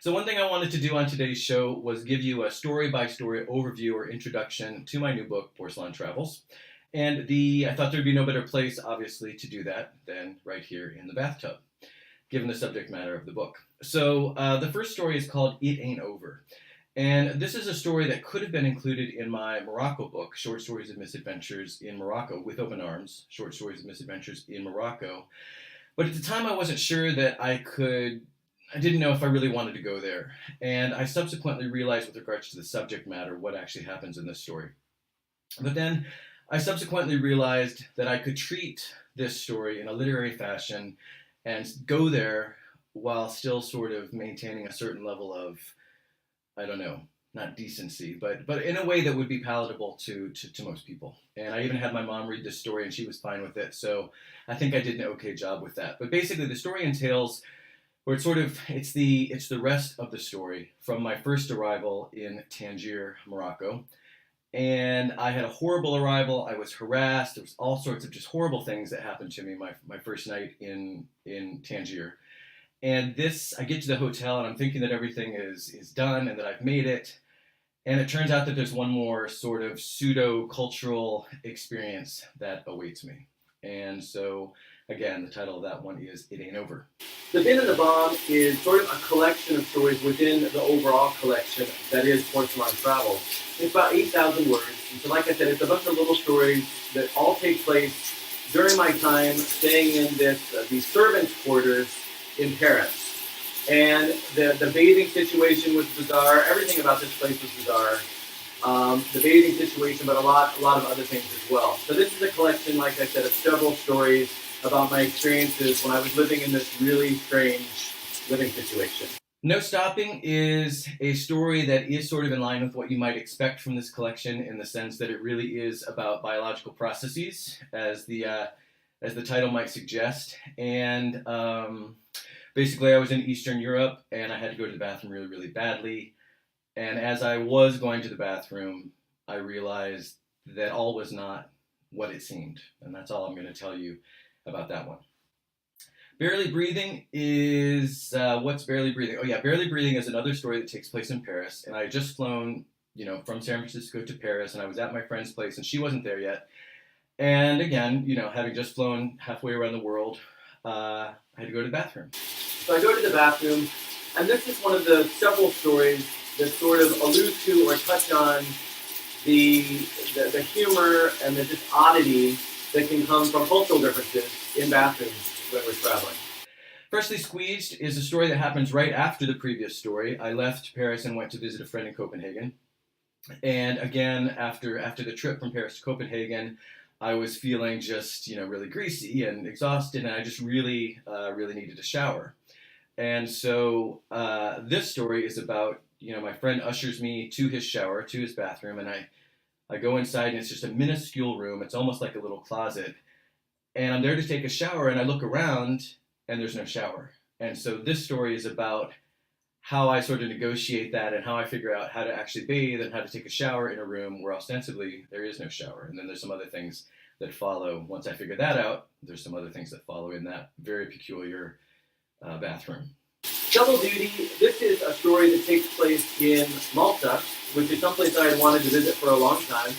So one thing I wanted to do on today's show was give you a story-by-story overview or introduction to my new book, Porcelain Travels. And I thought there'd be no better place, obviously, to do that than right here in the bathtub, given the subject matter of the book. So the first story is called It Ain't Over. And this is a story that could have been included in my Morocco book, Short Stories of Misadventures in Morocco, with Open Arms, Short Stories of Misadventures in Morocco. But at the time I wasn't sure that I didn't know if I really wanted to go there. And I subsequently realized with regards to the subject matter what actually happens in this story. But then I subsequently realized that I could treat this story in a literary fashion and go there while still sort of maintaining a certain level of, I don't know, not decency, but in a way that would be palatable to most people. And I even had my mom read this story and she was fine with it. So I think I did an okay job with that. But basically the story entails where it's the rest of the story from my first arrival in Tangier, Morocco. And I had a horrible arrival. I was harassed. There was all sorts of just horrible things that happened to me my first night in Tangier. And I get to the hotel and I'm thinking that everything is done and that I've made it. And it turns out that there's one more sort of pseudo-cultural experience that awaits me. And so, again, the title of that one is It Ain't Over. The Bin and the Bomb is sort of a collection of stories within the overall collection that is Porcelain Travels. It's about 8,000 words. And so like I said, it's a bunch of little stories that all take place during my time staying in these servants' quarters in Paris. And the bathing situation was bizarre. Everything about this place was bizarre. The bathing situation, but a lot of other things as well. So this is a collection, like I said, of several stories about my experiences when I was living in this really strange living situation. No Stopping is a story that is sort of in line with what you might expect from this collection in the sense that it really is about biological processes, as the title might suggest. And basically I was in Eastern Europe and I had to go to the bathroom really, really badly. And as I was going to the bathroom, I realized that all was not what it seemed. And that's all I'm going to tell you about that one. Barely Breathing is, what's Barely Breathing? Oh yeah, Barely Breathing is another story that takes place in Paris. And I had just flown, from San Francisco to Paris, and I was at my friend's place, and she wasn't there yet. And again, having just flown halfway around the world, I had to go to the bathroom. So I go to the bathroom, and this is one of the several stories that sort of allude to or touch on the humor and the just oddity that can come from cultural differences in bathrooms when we're traveling. Freshly Squeezed is a story that happens right after the previous story. I left Paris and went to visit a friend in Copenhagen. And again, after the trip from Paris to Copenhagen, I was feeling just, really greasy and exhausted, and I just really needed a shower. And so this story is about, my friend ushers me to his shower, to his bathroom, and I go inside, and it's just a minuscule room. It's almost like a little closet. And I'm there to take a shower, and I look around, and there's no shower. And so this story is about how I sort of negotiate that and how I figure out how to actually bathe and how to take a shower in a room where ostensibly there is no shower. And then there's some other things that follow. Once I figure that out, there's some other things that follow in that very peculiar bathroom. Double Duty, this is a story that takes place in Malta, which is someplace I had wanted to visit for a long time.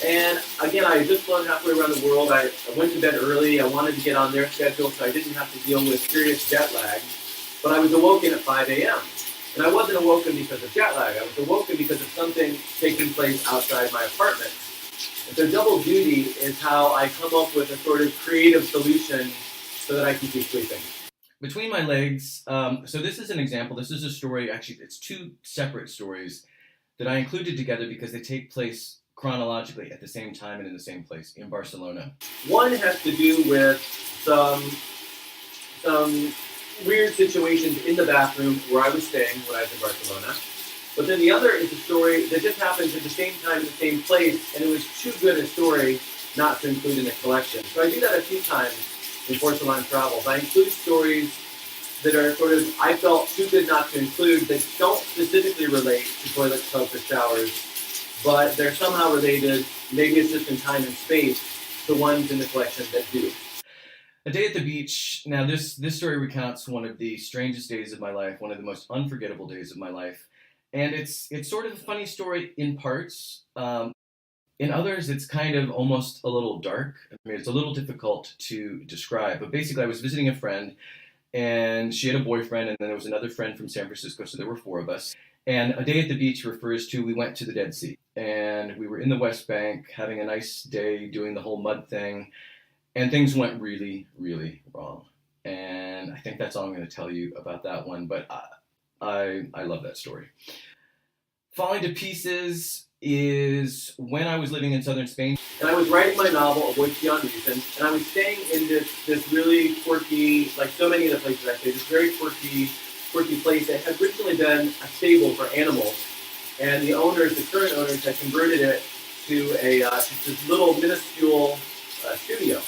And again, I had just flown halfway around the world. I went to bed early. I wanted to get on their schedule so I didn't have to deal with serious jet lag. But I was awoken at 5 a.m. And I wasn't awoken because of jet lag. I was awoken because of something taking place outside my apartment. And so double duty is how I come up with a sort of creative solution so that I can keep sleeping. Between My Legs, so this is an example. This is a story, actually, it's two separate stories that I included together because they take place chronologically at the same time and in the same place, in Barcelona. One has to do with some weird situations in the bathroom where I was staying when I was in Barcelona. But then the other is a story that just happens at the same time in the same place, and it was too good a story not to include in the collection. So I do that a few times in Porcelain Travels. I include stories that are sort of, I felt, too good not to include, that don't specifically relate to toilets, tubs, or showers, but they're somehow related, maybe it's just in time and space, to ones in the collection that do. A day at the beach. Now, this story recounts one of the strangest days of my life, one of the most unforgettable days of my life, and it's sort of a funny story in parts. In others, it's kind of almost a little dark. I mean, it's a little difficult to describe. But basically, I was visiting a friend, and she had a boyfriend, and then there was another friend from San Francisco, so there were four of us. And a day at the beach refers to we went to the Dead Sea, and we were in the West Bank having a nice day doing the whole mud thing, and things went really, really wrong. And I think that's all I'm going to tell you about that one. But I love that story. Falling to Pieces is when I was living in southern Spain. And I was writing my novel, A Voice Beyond Reason, and I was staying in this really quirky, like so many of the places I stayed, this very quirky place that had originally been a stable for animals. And the owners, the current owners, had converted it to just this little minuscule studio.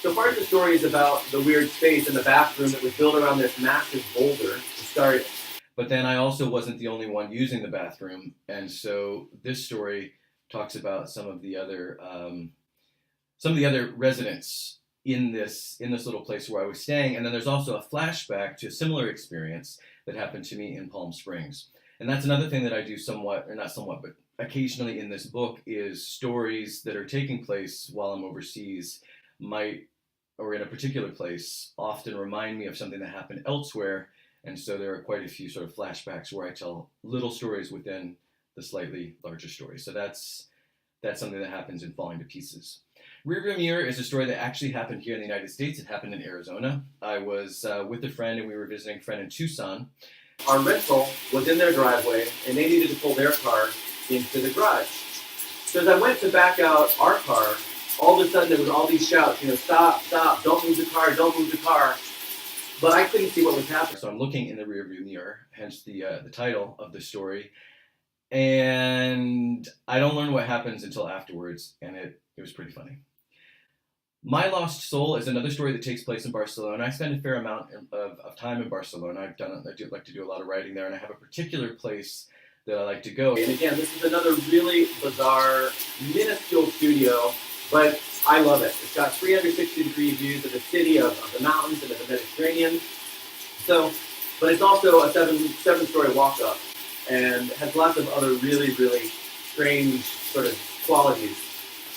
So part of the story is about the weird space in the bathroom that was built around this massive boulder to start. But then I also wasn't the only one using the bathroom, and so this story talks about some of the other residents in this little place where I was staying, and then there's also a flashback to a similar experience that happened to me in Palm Springs. And that's another thing that I do somewhat, or not somewhat, but occasionally in this book is stories that are taking place while I'm overseas might, or in a particular place, often remind me of something that happened elsewhere. And so there are quite a few sort of flashbacks where I tell little stories within the slightly larger story. So that's something that happens in Falling to Pieces. Rearview Mirror is a story that actually happened here in the United States. It happened in Arizona. I was with a friend, and we were visiting a friend in Tucson. Our rental was in their driveway, and they needed to pull their car into the garage. So as I went to back out our car, all of a sudden there was all these shouts, stop, stop, don't move the car, don't move the car. But I couldn't see what was happening. So I'm looking in the rearview mirror, hence the title of the story. And I don't learn what happens until afterwards, and it was pretty funny. My Lost Soul is another story that takes place in Barcelona. I spend a fair amount of time in Barcelona. I do like to do a lot of writing there, and I have a particular place that I like to go. And again, this is another really bizarre, minuscule studio, but I love it. It's got 360-degree views of the city, of the mountains, and of the Mediterranean. So, but it's also a seven-story walk-up, and has lots of other really, really strange sort of qualities.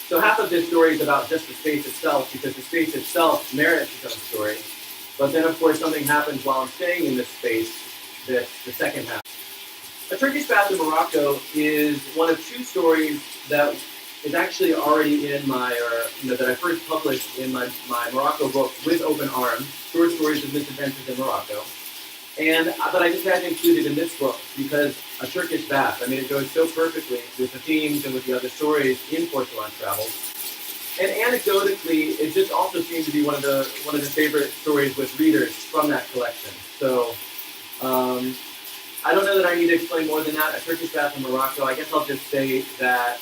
So half of this story is about just the space itself, because the space itself merits its own story. But then, of course, something happens while I'm staying in this space that's the second half. A Turkish Bath in Morocco is one of two stories that is actually already in that I first published in my Morocco book with Open Arms, Short Stories of Misadventures in Morocco. But I just had to include it in this book because a Turkish bath, it goes so perfectly with the themes and with the other stories in Porcelain Travels. And anecdotally, it just also seemed to be one of the favorite stories with readers from that collection. So I don't know that I need to explain more than that. A Turkish Bath in Morocco, I guess I'll just say that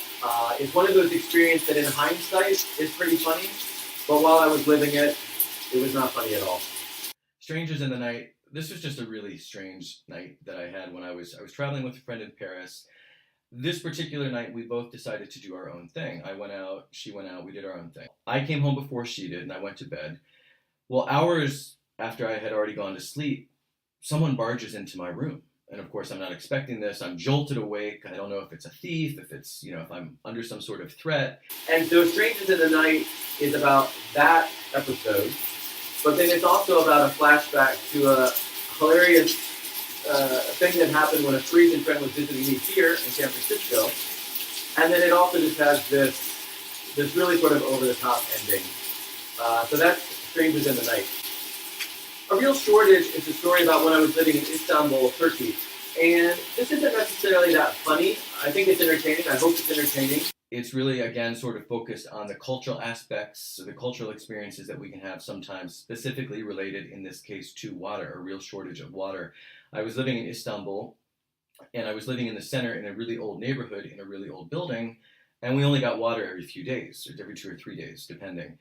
it's one of those experiences that in hindsight is pretty funny, but while I was living it, it was not funny at all. Strangers in the Night. This was just a really strange night that I had when I was traveling with a friend in Paris. This particular night, we both decided to do our own thing. I went out, she went out, we did our own thing. I came home before she did, and I went to bed. Well, hours after I had already gone to sleep, someone barges into my room. And of course, I'm not expecting this. I'm jolted awake. I don't know if it's a thief, if I'm under some sort of threat. And so Strangers in the Night is about that episode. But then it's also about a flashback to a hilarious thing that happened when a Parisian friend was visiting me here in San Francisco. And then it also just has this really sort of over-the-top ending. So that's Strangers in the Night. A Real Shortage is a story about when I was living in Istanbul, Turkey. And this isn't necessarily that funny. I think it's entertaining. I hope it's entertaining. It's really, again, sort of focused on the cultural aspects, the cultural experiences that we can have sometimes specifically related, in this case, to water, a real shortage of water. I was living in Istanbul, and I was living in the center in a really old neighborhood, in a really old building, and we only got water every few days, or every 2 or 3 days, depending.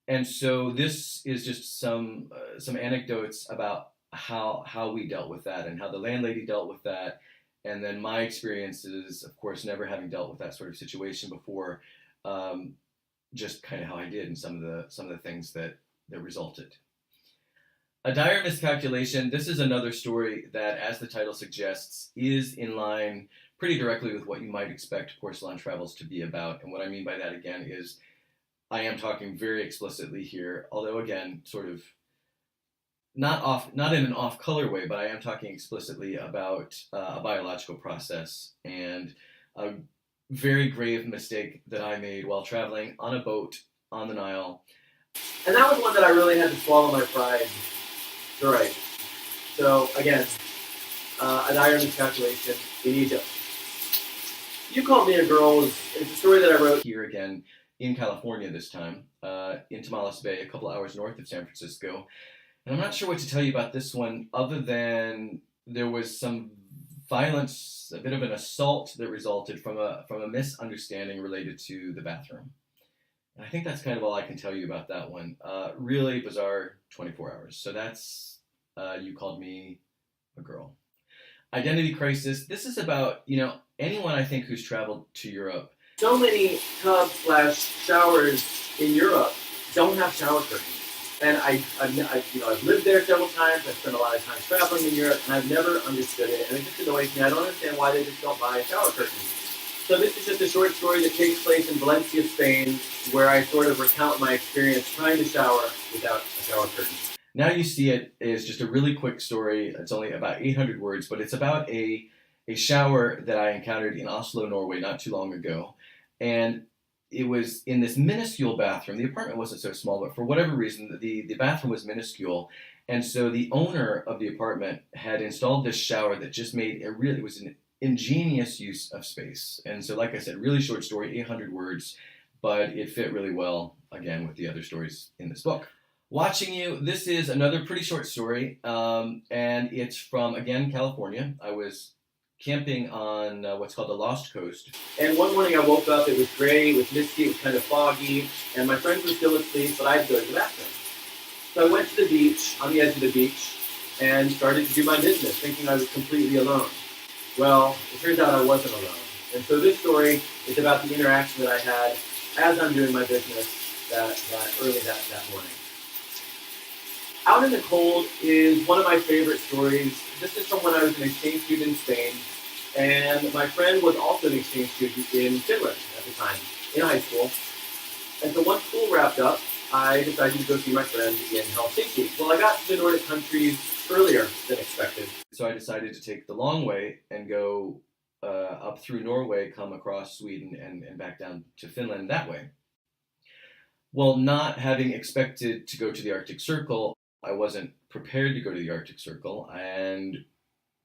And so this is just some anecdotes about how we dealt with that and how the landlady dealt with that. And then my experiences, of course, never having dealt with that sort of situation before, just kind of how I did and some of the things that that resulted. A dire miscalculation. This is another story that, as the title suggests, is in line pretty directly with what you might expect Porcelain Travels to be about. And what I mean by that, again, is I am talking very explicitly here, although, again, sort of not in an off-color way, but I am talking explicitly about a biological process and a very grave mistake that I made while traveling on a boat on the Nile. And that was one that I really had to swallow my pride to write. So, again, a dire miscalculation in Egypt. You Called Me a Girl is a story that I wrote here again in California this time, in Tamales Bay, a couple hours north of San Francisco. And I'm not sure what to tell you about this one, other than there was some violence, a bit of an assault that resulted from a misunderstanding related to the bathroom. And I think that's kind of all I can tell you about that one. Really bizarre 24 hours. So that's You Called Me a Girl. Identity Crisis. This is about, anyone I think who's traveled to Europe. So many tubs/showers in Europe don't have shower curtains. And I've lived there several times. I've spent a lot of time traveling in Europe, and I've never understood it. And it just annoys me. I don't understand why they just don't buy shower curtains. So this is just a short story that takes place in Valencia, Spain, where I sort of recount my experience trying to shower without a shower curtain. Now You See It is just a really quick story. It's only about 800 words, but it's about a shower that I encountered in Oslo, Norway, not too long ago. And it was in this minuscule bathroom. The apartment wasn't so small, but for whatever reason, the bathroom was minuscule. And so the owner of the apartment had installed this shower that just made it was an ingenious use of space. And so, like I said, really short story, 800 words, but it fit really well, again, with the other stories in this book. Watching You, this is another pretty short story, and it's from, again, California. I was camping on what's called the Lost Coast. And one morning I woke up, it was gray, it was misty, it was kind of foggy, and my friends were still asleep, but I had to go to the bathroom. So I went to the beach, on the edge of the beach, and started to do my business, thinking I was completely alone. Well, it turns out I wasn't alone. And so this story is about the interaction that I had as I'm doing my business that morning. Out in the Cold is one of my favorite stories. This is from when I was an exchange student in Spain, and my friend was also an exchange student in Finland at the time, in high school. And so once school wrapped up, I decided to go see my friend in Helsinki. Well, I got to the Nordic countries earlier than expected. So I decided to take the long way and go up through Norway, come across Sweden, and back down to Finland that way. Well, not having expected to go to the Arctic Circle, I wasn't prepared to go to the Arctic Circle, and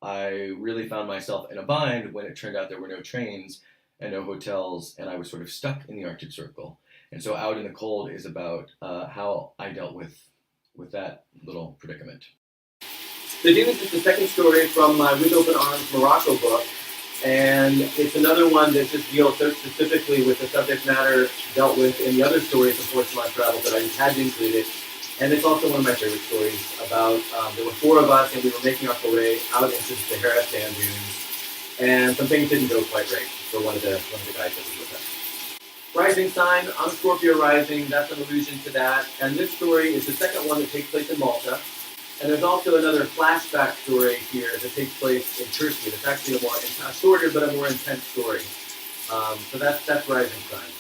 I really found myself in a bind when it turned out there were no trains and no hotels, and I was sort of stuck in the Arctic Circle. And so Out in the Cold is about how I dealt with that little predicament. The Dunes is the second story from my With Open Arms Morocco book, and it's another one that just deals so specifically with the subject matter dealt with in the other stories of Porcelain Travel that I had included. And it's also one of my favorite stories about, there were four of us and we were making our foray out into the Sahara sand dunes. And some things didn't go quite right for one of the guys that was with us. Rising sign, I'm Scorpio rising, that's an allusion to that. And this story is the second one that takes place in Malta. And there's also another flashback story here that takes place in Turkey. It's actually a shorter but a more intense story. So that's Rising sign.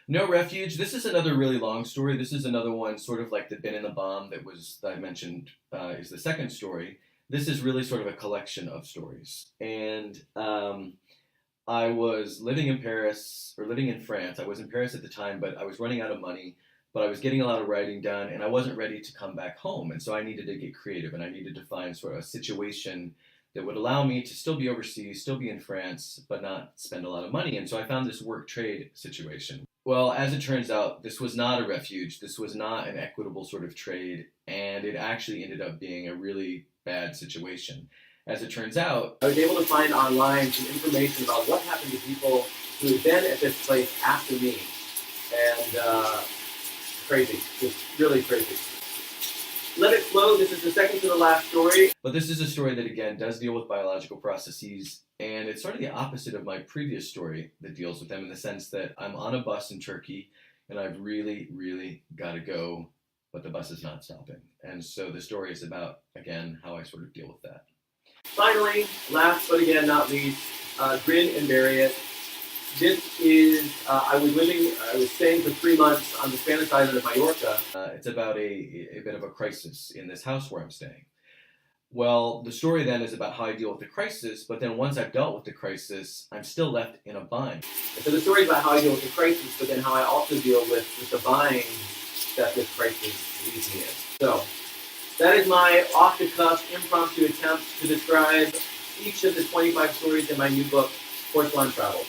No Refuge. This is another really long story. This is another one sort of like The Bin in the Bomb that I mentioned is the second story. This is really sort of a collection of stories. And I was living in France. I was in Paris at the time, but I was running out of money, but I was getting a lot of writing done, and I wasn't ready to come back home. And so I needed to get creative, and I needed to find sort of a situation that would allow me to still be overseas, still be in France, but not spend a lot of money. And so I found this work trade situation. Well, as it turns out, this was not a refuge. This was not an equitable sort of trade, and it actually ended up being a really bad situation. As it turns out, I was able to find online some information about what happened to people who had been at this place after me. And crazy, just really crazy. Let It Flow, this is the second to the last story. But this is a story that, again, does deal with biological processes, and it's sort of the opposite of my previous story that deals with them in the sense that I'm on a bus in Turkey, and I've really, really got to go, but the bus is not stopping. And so the story is about, again, how I sort of deal with that. Finally, last but again not least, Grin and Bury It. This is, I was staying for 3 months on the Spanish island of Mallorca. It's about a bit of a crisis in this house where I'm staying. Well, the story then is about how I deal with the crisis, but then once I've dealt with the crisis, I'm still left in a bind. And so the story is about how I deal with the crisis, but then how I also deal with the bind that this crisis leaves me in. So, that is my off-the-cuff, impromptu attempt to describe each of the 25 stories in my new book, Porcelain Travels.